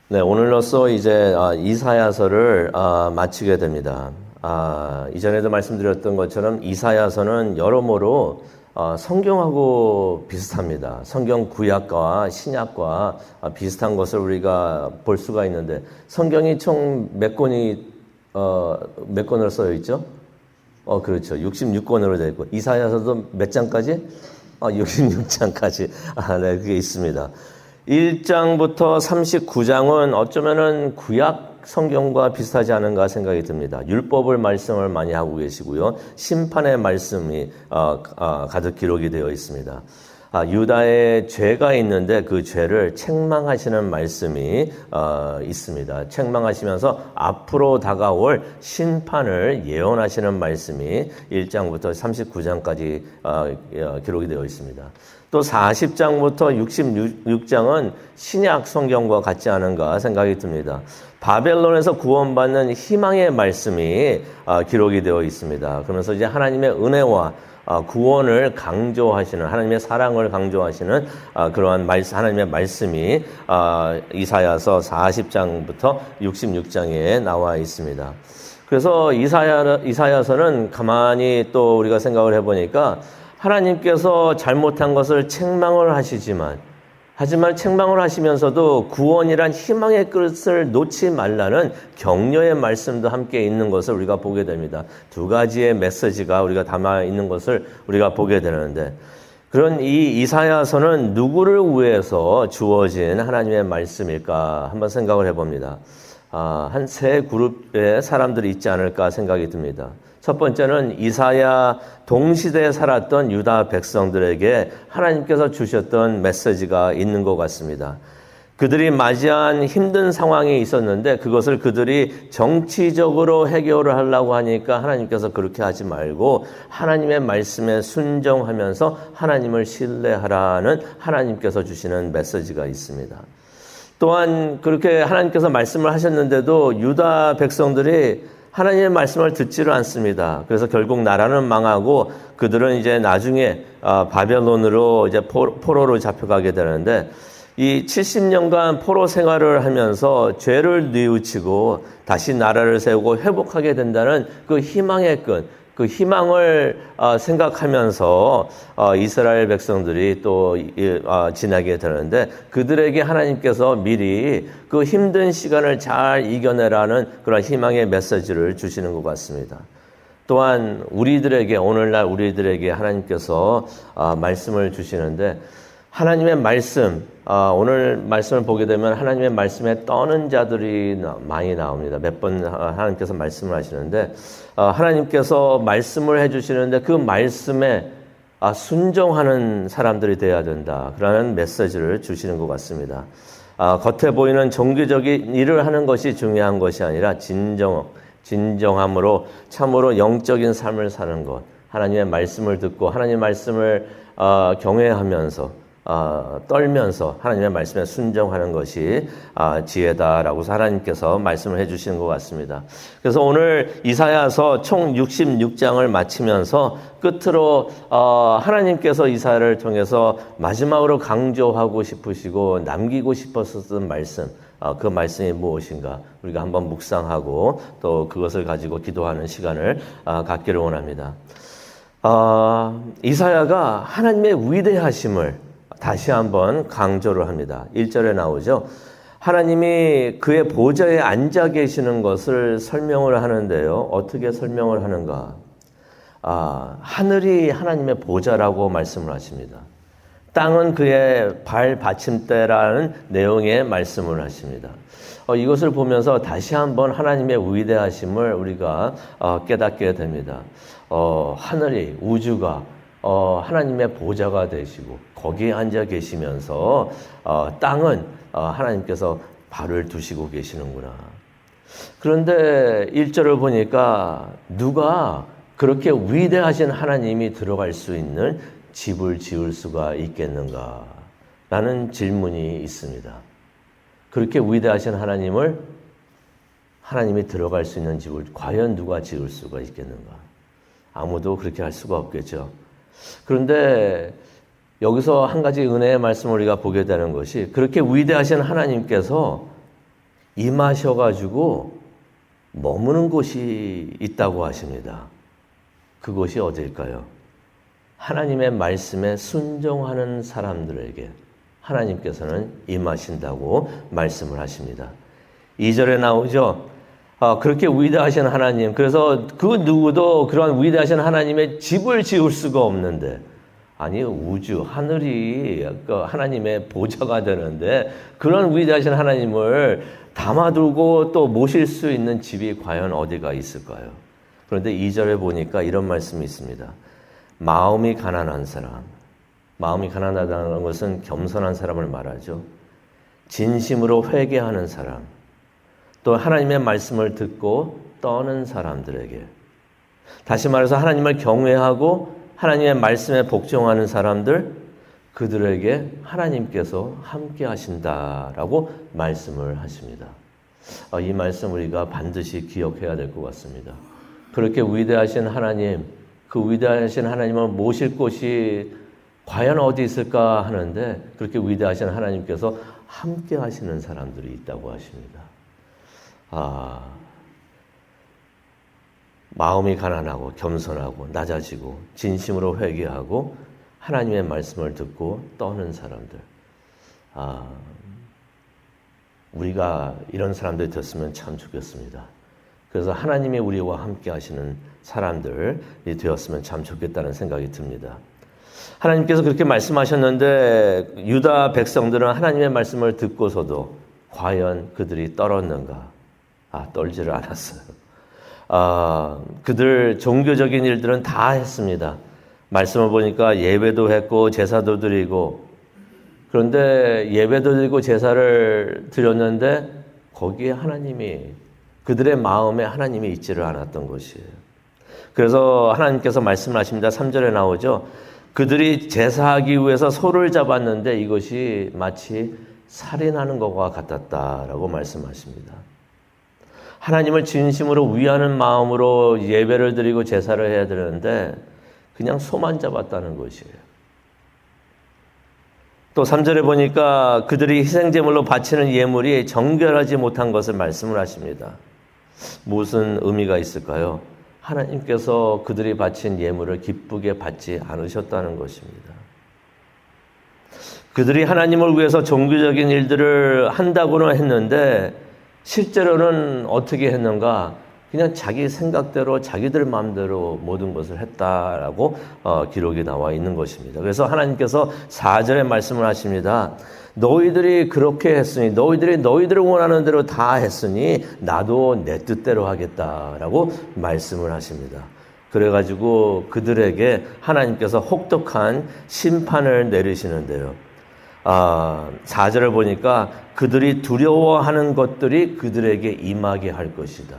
네, 오늘로써 이제 이사야서를 마치게 됩니다. 이전에도 말씀드렸던 것처럼 이사야서는 여러모로 성경하고 비슷합니다. 성경 구약과 신약과 비슷한 것을 우리가 볼 수가 있는데, 성경이 총 몇 권이 몇 권으로 써여 있죠? 그렇죠. 66권으로 되어 있고, 이사야서도 몇 장까지? 66장까지. 네, 그게 있습니다. 1장부터 39장은 어쩌면은 구약 성경과 비슷하지 않은가 생각이 듭니다. 율법을 말씀을 많이 하고 계시고요. 심판의 말씀이 가득 기록이 되어 있습니다. 유다의 죄가 있는데 그 죄를 책망하시는 말씀이 있습니다. 책망하시면서 앞으로 다가올 심판을 예언하시는 말씀이 1장부터 39장까지 기록이 되어 있습니다. 또 40장부터 66장은 신약 성경과 같지 않은가 생각이 듭니다. 바벨론에서 구원받는 희망의 말씀이 기록이 되어 있습니다. 그러면서 이제 하나님의 은혜와 구원을 강조하시는, 하나님의 사랑을 강조하시는 그러한 하나님의 말씀이 이사야서 40장부터 66장에 나와 있습니다. 그래서 이사야서는 가만히 또 우리가 생각을 해보니까 하나님께서 잘못한 것을 책망을 하지만 책망을 하시면서도 구원이란 희망의 끝을 놓지 말라는 격려의 말씀도 함께 있는 것을 우리가 보게 됩니다. 두 가지의 메시지가 우리가 담아 있는 것을 우리가 보게 되는데, 그런 이 이사야서는 누구를 위해서 주어진 하나님의 말씀일까 한번 생각을 해봅니다. 한 세 그룹의 사람들이 있지 않을까 생각이 듭니다. 첫 번째는 이사야 동시대에 살았던 유다 백성들에게 하나님께서 주셨던 메시지가 있는 것 같습니다. 그들이 맞이한 힘든 상황이 있었는데 그것을 그들이 정치적으로 해결을 하려고 하니까 하나님께서 그렇게 하지 말고 하나님의 말씀에 순종하면서 하나님을 신뢰하라는 하나님께서 주시는 메시지가 있습니다. 또한 그렇게 하나님께서 말씀을 하셨는데도 유다 백성들이 하나님의 말씀을 듣지를 않습니다. 그래서 결국 나라는 망하고 그들은 이제 나중에 바벨론으로 이제 포로로 잡혀가게 되는데, 이 70년간 포로 생활을 하면서 죄를 뉘우치고 다시 나라를 세우고 회복하게 된다는 그 희망의 끝, 그 희망을 생각하면서 이스라엘 백성들이 또 지나게 되는데, 그들에게 하나님께서 미리 그 힘든 시간을 잘 이겨내라는 그런 희망의 메시지를 주시는 것 같습니다. 또한 오늘날 우리들에게 하나님께서 말씀을 주시는데, 하나님의 말씀, 오늘 말씀을 보게 되면 하나님의 말씀에 떠는 자들이 많이 나옵니다. 몇 번 하나님께서 말씀을 하시는데, 하나님께서 말씀을 해주시는데 그 말씀에 순종하는 사람들이 되어야 된다, 그러는 메시지를 주시는 것 같습니다. 겉에 보이는 종교적인 일을 하는 것이 중요한 것이 아니라 진정함으로 참으로 영적인 삶을 사는 것, 하나님의 말씀을 듣고 하나님의 말씀을 경외하면서 떨면서 하나님의 말씀에 순종하는 것이 지혜다라고 하나님께서 말씀을 해주시는 것 같습니다. 그래서 오늘 이사야서 총 66장을 마치면서 끝으로 하나님께서 이사야를 통해서 마지막으로 강조하고 싶으시고 남기고 싶었던 말씀, 그 말씀이 무엇인가 우리가 한번 묵상하고 또 그것을 가지고 기도하는 시간을 갖기를 원합니다. 이사야가 하나님의 위대하심을 다시 한번 강조를 합니다. 1절에 나오죠. 하나님이 그의 보좌에 앉아 계시는 것을 설명을 하는데요. 어떻게 설명을 하는가? 하늘이 하나님의 보좌라고 말씀을 하십니다. 땅은 그의 발 받침대라는 내용의 말씀을 하십니다. 이것을 보면서 다시 한번 하나님의 위대하심을 우리가 깨닫게 됩니다. 하늘이, 우주가 하나님의 보좌가 되시고 거기에 앉아 계시면서 땅은 하나님께서 발을 두시고 계시는구나. 그런데 1절을 보니까 누가 그렇게 위대하신 하나님이 들어갈 수 있는 집을 지을 수가 있겠는가? 라는 질문이 있습니다. 그렇게 위대하신 하나님이 들어갈 수 있는 집을 과연 누가 지을 수가 있겠는가? 아무도 그렇게 할 수가 없겠죠. 그런데 여기서 한 가지 은혜의 말씀을 우리가 보게 되는 것이, 그렇게 위대하신 하나님께서 임하셔가지고 머무는 곳이 있다고 하십니다. 그곳이 어딜까요? 하나님의 말씀에 순종하는 사람들에게 하나님께서는 임하신다고 말씀을 하십니다. 2절에 나오죠. 그렇게 위대하신 하나님, 그래서 그 누구도 그러한 위대하신 하나님의 집을 지을 수가 없는데, 아니 우주, 하늘이 하나님의 보좌가 되는데 그런 위대하신 하나님을 담아두고 또 모실 수 있는 집이 과연 어디가 있을까요? 그런데 2절에 보니까 이런 말씀이 있습니다. 마음이 가난한 사람, 마음이 가난하다는 것은 겸손한 사람을 말하죠. 진심으로 회개하는 사람, 또 하나님의 말씀을 듣고 떠는 사람들에게, 다시 말해서 하나님을 경외하고 하나님의 말씀에 복종하는 사람들, 그들에게 하나님께서 함께 하신다라고 말씀을 하십니다. 이 말씀 우리가 반드시 기억해야 될 것 같습니다. 그렇게 위대하신 하나님, 그 위대하신 하나님을 모실 곳이 과연 어디 있을까 하는데, 그렇게 위대하신 하나님께서 함께 하시는 사람들이 있다고 하십니다. 마음이 가난하고 겸손하고 낮아지고 진심으로 회개하고 하나님의 말씀을 듣고 떠는 사람들. 우리가 이런 사람들이 됐으면 참 좋겠습니다. 그래서 하나님이 우리와 함께 하시는 사람들이 되었으면 참 좋겠다는 생각이 듭니다. 하나님께서 그렇게 말씀하셨는데 유다 백성들은 하나님의 말씀을 듣고서도 과연 그들이 떨었는가? 떨지를 않았어요. 그들 종교적인 일들은 다 했습니다. 말씀을 보니까 예배도 했고 제사도 드리고, 그런데 예배도 드리고 제사를 드렸는데 거기에 하나님이, 그들의 마음에 하나님이 있지를 않았던 것이에요. 그래서 하나님께서 말씀을 하십니다. 3절에 나오죠. 그들이 제사하기 위해서 소를 잡았는데 이것이 마치 살인하는 것과 같았다라고 말씀하십니다. 하나님을 진심으로 위하는 마음으로 예배를 드리고 제사를 해야 되는데 그냥 소만 잡았다는 것이에요. 또 3절에 보니까 그들이 희생제물로 바치는 예물이 정결하지 못한 것을 말씀을 하십니다. 무슨 의미가 있을까요? 하나님께서 그들이 바친 예물을 기쁘게 받지 않으셨다는 것입니다. 그들이 하나님을 위해서 종교적인 일들을 한다고는 했는데 실제로는 어떻게 했는가? 그냥 자기 생각대로 자기들 마음대로 모든 것을 했다라고 기록이 나와 있는 것입니다. 그래서 하나님께서 4절에 말씀을 하십니다. 너희들이 그렇게 했으니, 너희들이 원하는 대로 다 했으니 나도 내 뜻대로 하겠다라고 말씀을 하십니다. 그래가지고 그들에게 하나님께서 혹독한 심판을 내리시는데요. 4절을 보니까 그들이 두려워하는 것들이 그들에게 임하게 할 것이다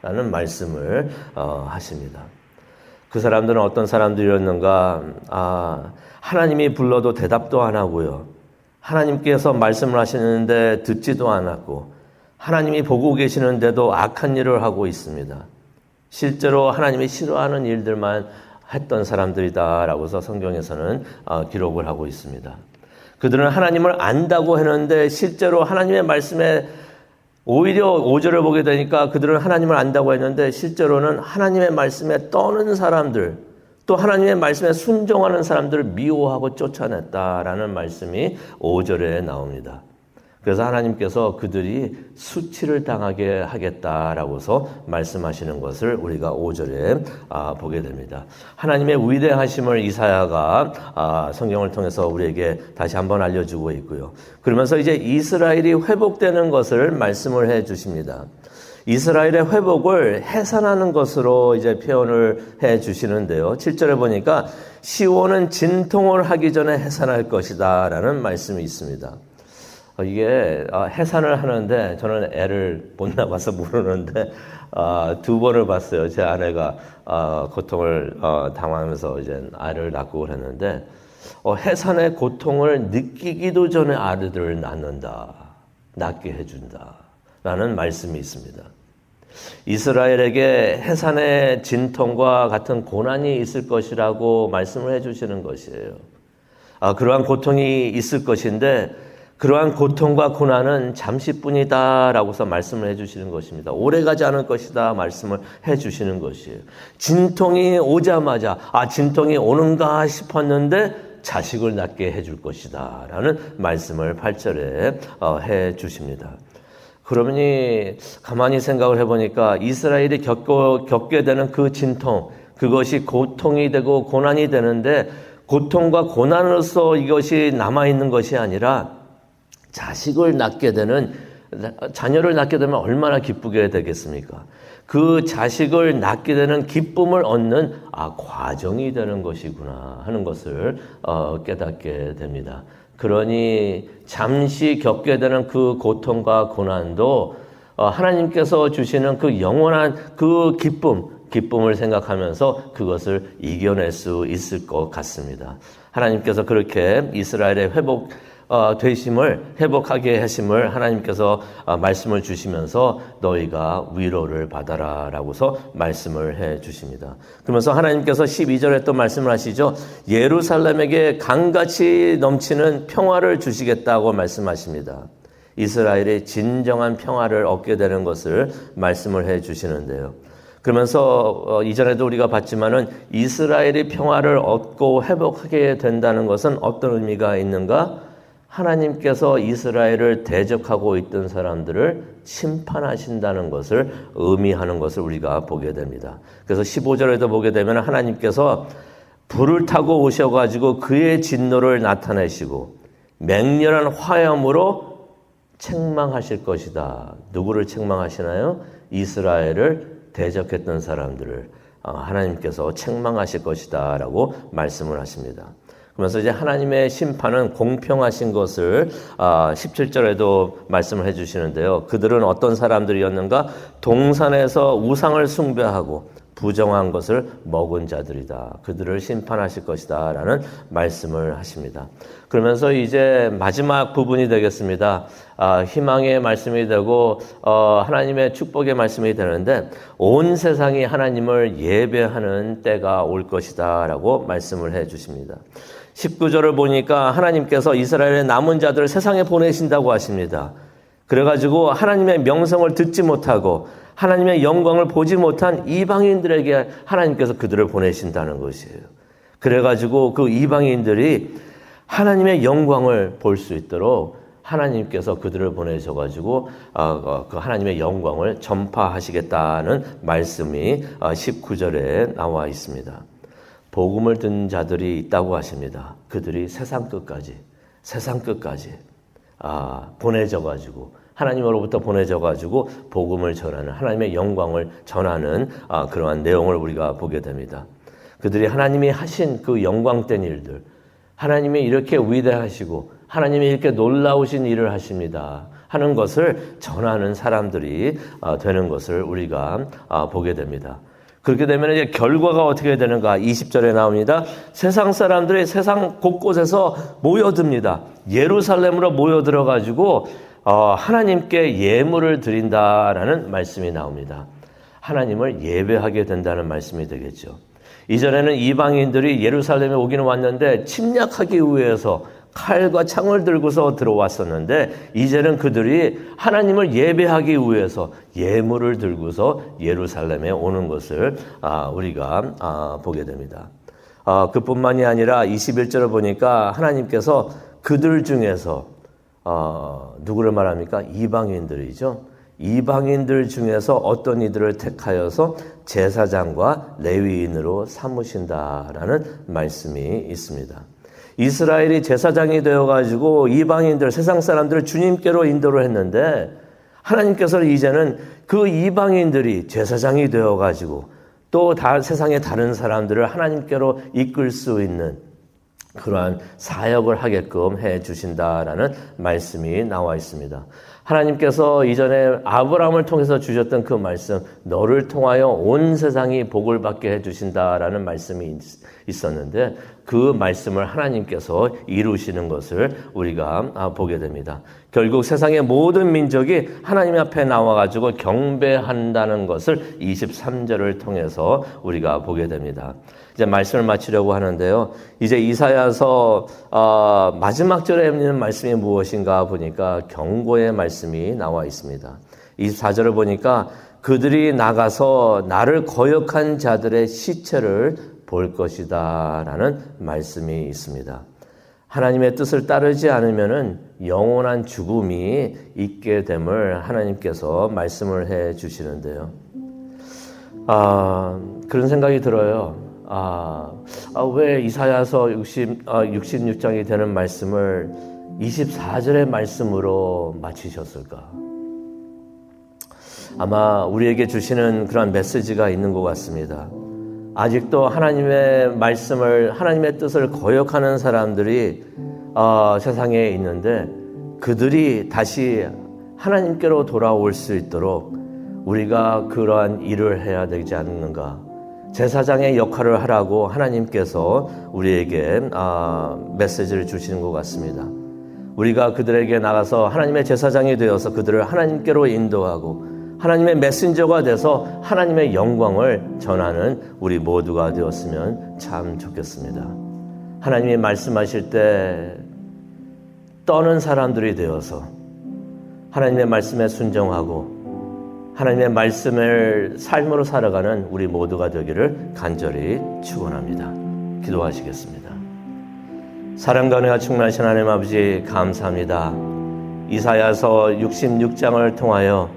라는 말씀을 하십니다. 그 사람들은 어떤 사람들이었는가? 하나님이 불러도 대답도 안 하고요. 하나님께서 말씀을 하시는데 듣지도 않았고, 하나님이 보고 계시는데도 악한 일을 하고 있습니다. 실제로 하나님이 싫어하는 일들만 했던 사람들이다라고서 성경에서는 기록을 하고 있습니다. 그들은 하나님을 안다고 했는데 실제로 하나님의 말씀에 오히려 5절을 보게 되니까 그들은 하나님을 안다고 했는데 실제로는 하나님의 말씀에 떠는 사람들, 또 하나님의 말씀에 순종하는 사람들을 미워하고 쫓아냈다라는 말씀이 5절에 나옵니다. 그래서 하나님께서 그들이 수치를 당하게 하겠다라고서 말씀하시는 것을 우리가 5절에 보게 됩니다. 하나님의 위대하심을 이사야가 성경을 통해서 우리에게 다시 한번 알려주고 있고요. 그러면서 이제 이스라엘이 회복되는 것을 말씀을 해 주십니다. 이스라엘의 회복을 해산하는 것으로 이제 표현을 해 주시는데요. 7절에 보니까 시온은 진통을 하기 전에 해산할 것이다 라는 말씀이 있습니다. 이게 해산을 하는데 저는 애를 못 낳아서 모르는데 2번을 봤어요. 제 아내가 고통을 당하면서 이제 아이를 낳고 그랬는데 해산의 고통을 느끼기도 전에 아들을 낳게 해준다 라는 말씀이 있습니다. 이스라엘에게 해산의 진통과 같은 고난이 있을 것이라고 말씀을 해주시는 것이에요. 그러한 고통이 있을 것인데 그러한 고통과 고난은 잠시뿐이다라고서 말씀을 해주시는 것입니다. 오래가지 않을 것이다 말씀을 해주시는 것이에요. 진통이 오자마자 진통이 오는가 싶었는데 자식을 낳게 해줄 것이다 라는 말씀을 8절에 해주십니다. 그러니 가만히 생각을 해보니까 이스라엘이 겪게 되는 그 진통, 그것이 고통이 되고 고난이 되는데 고통과 고난으로서 이것이 남아있는 것이 아니라 자식을 낳게 되는, 자녀를 낳게 되면 얼마나 기쁘게 되겠습니까? 그 자식을 낳게 되는 기쁨을 얻는 과정이 되는 것이구나 하는 것을 깨닫게 됩니다. 그러니 잠시 겪게 되는 그 고통과 고난도 하나님께서 주시는 그 영원한 그 기쁨을 생각하면서 그것을 이겨낼 수 있을 것 같습니다. 하나님께서 그렇게 이스라엘의 회복하게 하심을 하나님께서 말씀을 주시면서 너희가 위로를 받아라 라고서 말씀을 해 주십니다. 그러면서 하나님께서 12절에 또 말씀을 하시죠. 예루살렘에게 강같이 넘치는 평화를 주시겠다고 말씀하십니다. 이스라엘이 진정한 평화를 얻게 되는 것을 말씀을 해 주시는데요. 그러면서 이전에도 우리가 봤지만은 이스라엘이 평화를 얻고 회복하게 된다는 것은 어떤 의미가 있는가? 하나님께서 이스라엘을 대적하고 있던 사람들을 심판하신다는 것을 의미하는 것을 우리가 보게 됩니다. 그래서 15절에도 보게 되면 하나님께서 불을 타고 오셔가지고 그의 진노를 나타내시고 맹렬한 화염으로 책망하실 것이다. 누구를 책망하시나요? 이스라엘을 대적했던 사람들을 하나님께서 책망하실 것이다 라고 말씀을 하십니다. 그러면서 이제 하나님의 심판은 공평하신 것을 17절에도 말씀을 해주시는데요. 그들은 어떤 사람들이었는가? 동산에서 우상을 숭배하고 부정한 것을 먹은 자들이다. 그들을 심판하실 것이다 라는 말씀을 하십니다. 그러면서 이제 마지막 부분이 되겠습니다. 희망의 말씀이 되고 하나님의 축복의 말씀이 되는데 온 세상이 하나님을 예배하는 때가 올 것이다 라고 말씀을 해 주십니다. 19절을 보니까 하나님께서 이스라엘의 남은 자들을 세상에 보내신다고 하십니다. 그래가지고 하나님의 명성을 듣지 못하고 하나님의 영광을 보지 못한 이방인들에게 하나님께서 그들을 보내신다는 것이에요. 그래가지고 그 이방인들이 하나님의 영광을 볼 수 있도록 하나님께서 그들을 보내셔가지고 그 하나님의 영광을 전파하시겠다는 말씀이 19절에 나와 있습니다. 복음을 듣는 자들이 있다고 하십니다. 그들이 세상 끝까지 보내져가지고 하나님으로부터 보내져가지고 복음을 전하는 하나님의 영광을 전하는 그러한 내용을 우리가 보게 됩니다. 그들이 하나님이 하신 그 영광된 일들, 하나님이 이렇게 위대하시고 하나님이 이렇게 놀라우신 일을 하십니다 하는 것을 전하는 사람들이 되는 것을 우리가 보게 됩니다. 그렇게 되면 이제 결과가 어떻게 되는가? 20절에 나옵니다. 세상 사람들이 세상 곳곳에서 모여듭니다. 예루살렘으로 모여들어가지고 하나님께 예물을 드린다라는 말씀이 나옵니다. 하나님을 예배하게 된다는 말씀이 되겠죠. 이전에는 이방인들이 예루살렘에 오기는 왔는데 침략하기 위해서 칼과 창을 들고서 들어왔었는데 이제는 그들이 하나님을 예배하기 위해서 예물을 들고서 예루살렘에 오는 것을 우리가 보게 됩니다. 그뿐만이 아니라 21절을 보니까 하나님께서 그들 중에서 누구를 말합니까? 이방인들이죠. 이방인들 중에서 어떤 이들을 택하여서 제사장과 레위인으로 삼으신다라는 말씀이 있습니다. 이스라엘이 제사장이 되어가지고 이방인들, 세상 사람들을 주님께로 인도를 했는데 하나님께서는 이제는 그 이방인들이 제사장이 되어가지고 또 세상의 다른 사람들을 하나님께로 이끌 수 있는 그러한 사역을 하게끔 해 주신다라는 말씀이 나와 있습니다. 하나님께서 이전에 아브라함을 통해서 주셨던 그 말씀, 너를 통하여 온 세상이 복을 받게 해 주신다라는 말씀이 있었는데 그 말씀을 하나님께서 이루시는 것을 우리가 보게 됩니다. 결국 세상의 모든 민족이 하나님 앞에 나와가지고 경배한다는 것을 23절을 통해서 우리가 보게 됩니다. 이제 말씀을 마치려고 하는데요. 이제 이사야서 마지막 절에 있는 말씀이 무엇인가 보니까 경고의 말씀이 나와 있습니다. 24절을 보니까 그들이 나가서 나를 거역한 자들의 시체를 볼 것이다 라는 말씀이 있습니다. 하나님의 뜻을 따르지 않으면은 영원한 죽음이 있게 됨을 하나님께서 말씀을 해 주시는데요. 그런 생각이 들어요. 왜 이사야서 66장이 되는 말씀을 24절의 말씀으로 마치셨을까? 아마 우리에게 주시는 그런 메시지가 있는 것 같습니다. 아직도 하나님의 말씀을, 하나님의 뜻을 거역하는 사람들이 세상에 있는데 그들이 다시 하나님께로 돌아올 수 있도록 우리가 그러한 일을 해야 되지 않는가. 제사장의 역할을 하라고 하나님께서 우리에게 메시지를 주시는 것 같습니다. 우리가 그들에게 나가서 하나님의 제사장이 되어서 그들을 하나님께로 인도하고 하나님의 메신저가 돼서 하나님의 영광을 전하는 우리 모두가 되었으면 참 좋겠습니다. 하나님이 말씀하실 때 떠는 사람들이 되어서 하나님의 말씀에 순종하고 하나님의 말씀을 삶으로 살아가는 우리 모두가 되기를 간절히 축원합니다. 기도하시겠습니다. 사랑과 은혜가 충만하신 하나님 아버지 감사합니다. 이사야서 66장을 통하여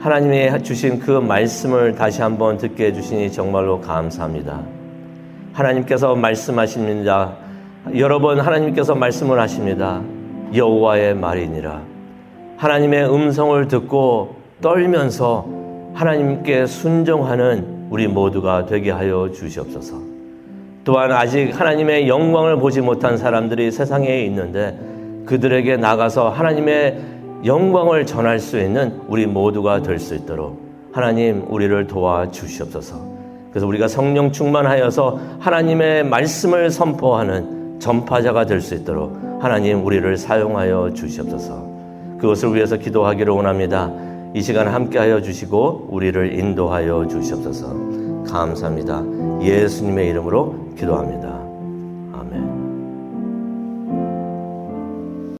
하나님이 주신 그 말씀을 다시 한번 듣게 해주시니 정말로 감사합니다. 하나님께서 말씀하십니다. 여러 번 하나님께서 말씀을 하십니다. 여호와의 말이니라. 하나님의 음성을 듣고 떨면서 하나님께 순종하는 우리 모두가 되게 하여 주시옵소서. 또한 아직 하나님의 영광을 보지 못한 사람들이 세상에 있는데 그들에게 나가서 하나님의 영광을 전할 수 있는 우리 모두가 될 수 있도록 하나님 우리를 도와주시옵소서. 그래서 우리가 성령 충만하여서 하나님의 말씀을 선포하는 전파자가 될 수 있도록 하나님 우리를 사용하여 주시옵소서. 그것을 위해서 기도하기를 원합니다. 이 시간 함께하여 주시고 우리를 인도하여 주시옵소서. 감사합니다. 예수님의 이름으로 기도합니다. 아멘.